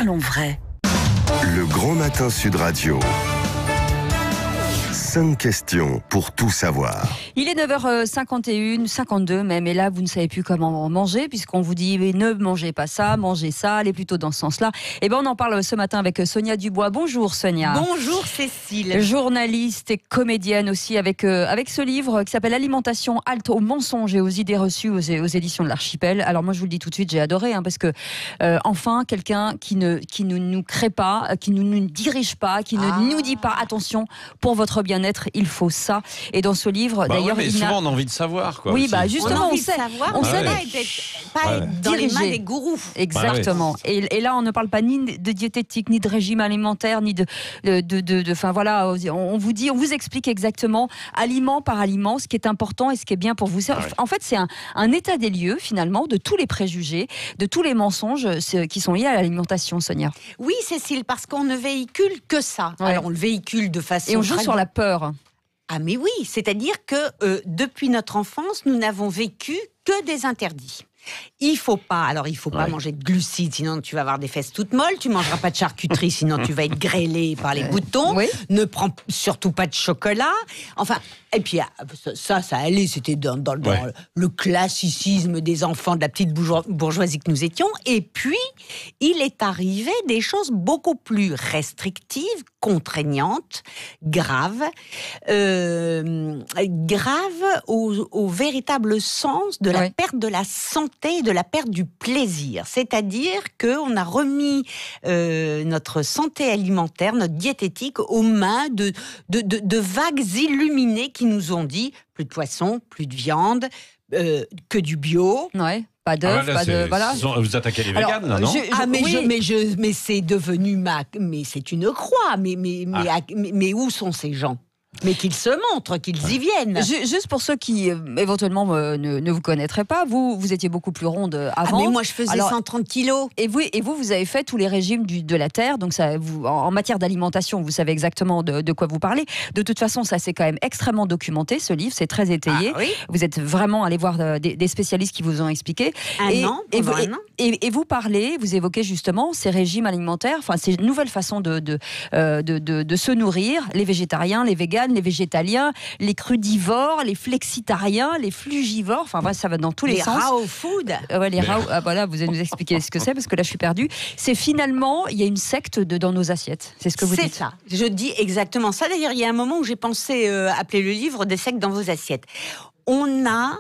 Parlons vrai. Le Grand Matin Sud Radio. 5 questions pour tout savoir. Il est 9h51, 52 même, et là vous ne savez plus comment manger, puisqu'on vous dit mais ne mangez pas ça, mangez ça, allez plutôt dans ce sens-là. Et ben on en parle ce matin avec Sonia Dubois. Bonjour Sonia. Bonjour Cécile. Journaliste et comédienne aussi, avec ce livre qui s'appelle Alimentation, halte aux mensonges et aux idées reçues aux éditions de l'Archipel. Alors moi je vous le dis tout de suite, j'ai adoré, parce que enfin quelqu'un qui ne nous crée pas, qui ne nous dirige pas, qui ne nous dit pas attention, pour votre bien-être, il faut ça. Et dans ce livre, d'ailleurs, mais souvent on a envie de savoir, quoi. Oui, aussi. Justement, on sait. On sait pas être dans les mains des gourous. Exactement. Et là, on ne parle pas ni de diététique, ni de régime alimentaire, ni enfin voilà, on vous explique exactement, aliment par aliment, ce qui est important et ce qui est bien pour vous. En fait, c'est un état des lieux, finalement, de tous les préjugés, de tous les mensonges qui sont liés à l'alimentation, Sonia. Oui, Cécile, parce qu'on ne véhicule que ça. Ouais. Alors, on le véhicule de façon... Et on joue sur la peur. Ah mais oui, c'est-à-dire que depuis notre enfance, nous n'avons vécu que des interdits. Il faut pas manger de glucides, sinon tu vas avoir des fesses toutes molles. Tu mangeras pas de charcuterie, sinon tu vas être grêlé par les boutons. Oui. Ne prends surtout pas de chocolat. Enfin, et puis ça allait, c'était dans le classicisme des enfants de la petite bourgeoisie que nous étions. Et puis, il est arrivé des choses beaucoup plus restrictives, contraignantes, graves au véritable sens de la perte de la santé et de la perte du plaisir. C'est-à-dire qu'on a remis notre santé alimentaire, notre diététique aux mains de vagues illuminées qui nous ont dit plus de poisson, plus de viande, que du bio. Ouais. Pas d'œufs, voilà. Vous attaquez les véganes, là, non? Mais c'est devenu mais c'est une croix. Mais où sont ces gens? Mais qu'ils se montrent, qu'ils y viennent. Juste pour ceux qui éventuellement ne vous connaîtraient pas, vous étiez beaucoup plus ronde avant. Mais moi je faisais 130 kilos. Et vous avez fait tous les régimes de la terre, donc ça, en matière d'alimentation, vous savez exactement de quoi vous parlez. De toute façon, ça c'est quand même extrêmement documenté, ce livre, c'est très étayé. Oui. Vous êtes vraiment allé voir des spécialistes qui vous ont expliqué. Un an. Et vous parlez, vous évoquez justement ces régimes alimentaires, enfin ces nouvelles façons de se nourrir, les végétariens, les véganes, les végétaliens, les crudivores, les flexitariens, les flugivores, enfin ça va dans tous les sens. Les raw food. Les raw, voilà, vous allez nous expliquer ce que c'est, parce que là je suis perdue. C'est finalement, il y a une secte dans nos assiettes. C'est ce que vous dites. C'est ça. Je dis exactement ça. D'ailleurs, il y a un moment où j'ai pensé appeler le livre des sectes dans vos assiettes. On a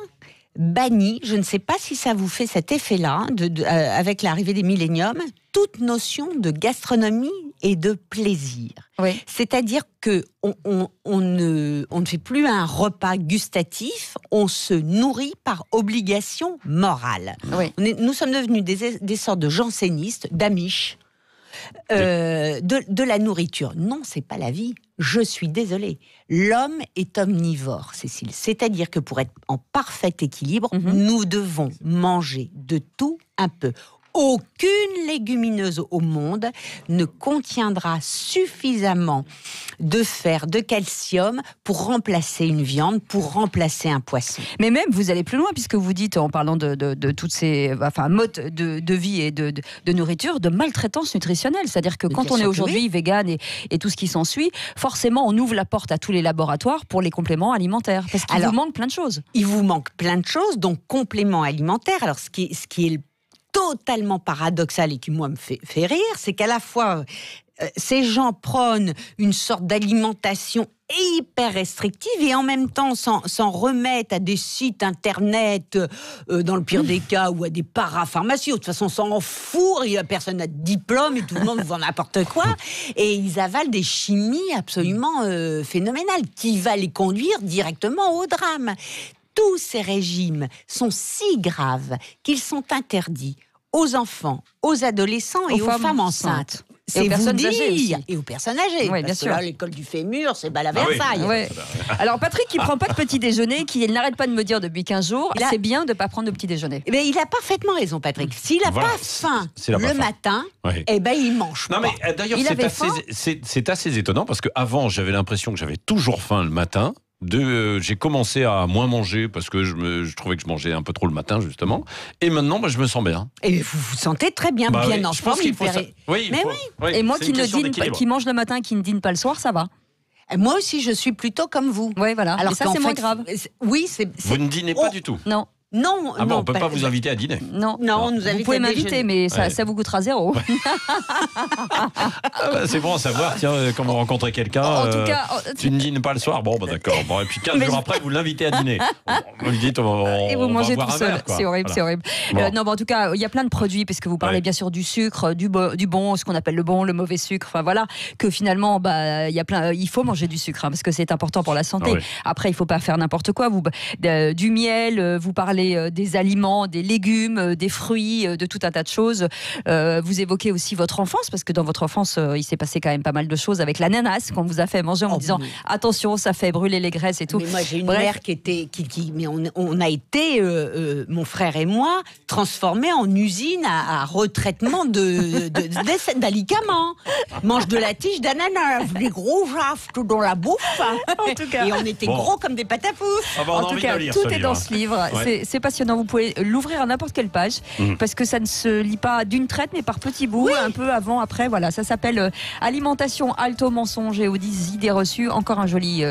banni, je ne sais pas si ça vous fait cet effet-là, avec l'arrivée des milléniums, toute notion de gastronomie et de plaisir. Oui. C'est-à-dire que on ne fait plus un repas gustatif, on se nourrit par obligation morale. Oui. Nous sommes devenus des sortes de jansénistes, d'amiches, de la nourriture. Non, c'est pas la vie. Je suis désolée. L'homme est omnivore, Cécile. C'est-à-dire que pour être en parfait équilibre, nous devons manger de tout un peu. Aucune légumineuse au monde ne contiendra suffisamment de fer, de calcium pour remplacer une viande, pour remplacer un poisson. Mais même, vous allez plus loin, puisque vous dites, en parlant de toutes ces modes de vie et de nourriture, de maltraitance nutritionnelle. C'est-à-dire que quand on est aujourd'hui vegan et tout ce qui s'ensuit, forcément, on ouvre la porte à tous les laboratoires pour les compléments alimentaires. Parce qu'il vous manque plein de choses. Il vous manque plein de choses, donc compléments alimentaires. Alors, ce qui est totalement paradoxal et qui, moi, me fait rire, c'est qu'à la fois, ces gens prônent une sorte d'alimentation hyper restrictive et en même temps s'en remettent à des sites internet, dans le pire des cas, ou à des parapharmacies. De toute façon, on s'en fout, personne n'a de diplôme et tout le monde vend n'importe quoi. Et ils avalent des chimies absolument phénoménales qui va les conduire directement au drame. Tous ces régimes sont si graves qu'ils sont interdits aux enfants, aux adolescents et aux femmes enceintes. Et aux personnes âgées aussi. Et aux personnes âgées. Oui, bien sûr. Là, l'école du fémur, c'est à Versailles. Oui. Alors, Patrick, qui ne prend pas de petit déjeuner, qui n'arrête pas de me dire depuis 15 jours, c'est bien de ne pas prendre de petit déjeuner. Mais il a parfaitement raison, Patrick. S'il n'a pas faim le matin, il mange pas. Non, mais d'ailleurs, c'est assez étonnant parce qu'avant, j'avais l'impression que j'avais toujours faim le matin. J'ai commencé à moins manger parce que je trouvais que je mangeais un peu trop le matin, justement. Et maintenant, je me sens bien. Et vous vous sentez très bien, bien en forme. Oui, et moi qui mange le matin et qui ne dîne pas le soir, ça va. Moi aussi, je suis plutôt comme vous. Oui, voilà. Alors ça, c'est moins grave. Oui, Vous ne dînez pas du tout? Non. Non, on ne peut pas vous inviter à dîner. Non, vous pouvez m'inviter, mais ça vous coûtera 0. C'est bon à savoir, tiens, quand vous rencontrez quelqu'un, tu ne dînes pas le soir, bon, d'accord. Bon, et puis 15 jours après, vous l'invitez à dîner. Vous lui dites, et vous mangez tout seul. C'est horrible, voilà. c'est horrible. Non, en tout cas, il y a plein de produits, puisque vous parlez bien sûr du sucre, du bon, ce qu'on appelle le bon, le mauvais sucre. Enfin voilà, que finalement, il faut manger du sucre, parce que c'est important pour la santé. Après, il ne faut pas faire n'importe quoi. Du miel, vous parlez des aliments, des légumes, des fruits, de tout un tas de choses. Vous évoquez aussi votre enfance, parce que dans votre enfance, il s'est passé quand même pas mal de choses avec l'ananas qu'on vous a fait manger en disant attention, ça fait brûler les graisses et tout. Mais moi, j'ai une mère mais on a été, mon frère et moi, transformés en usine à retraitement d'alicaments. Mange de la tige d'ananas, des gros jaftes dans la bouffe. En tout cas. Et on était gros comme des pâtes à foutre. En tout cas, tout est dans ce livre. C'est passionnant. Vous pouvez l'ouvrir à n'importe quelle page parce que ça ne se lit pas d'une traite, mais par petits bouts, un peu avant, après. Voilà, ça s'appelle Alimentation halte au mensonge et aux idées reçues. Encore un joli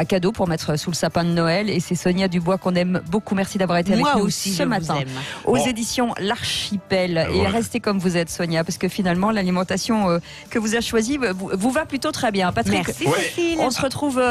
cadeau pour mettre sous le sapin de Noël. Et c'est Sonia Dubois qu'on aime beaucoup. Merci d'avoir été avec nous ce matin aux éditions L'Archipel. Et restez comme vous êtes, Sonia, parce que finalement, l'alimentation que vous avez choisie vous va plutôt très bien. Patrick, merci, Cécile. On se retrouve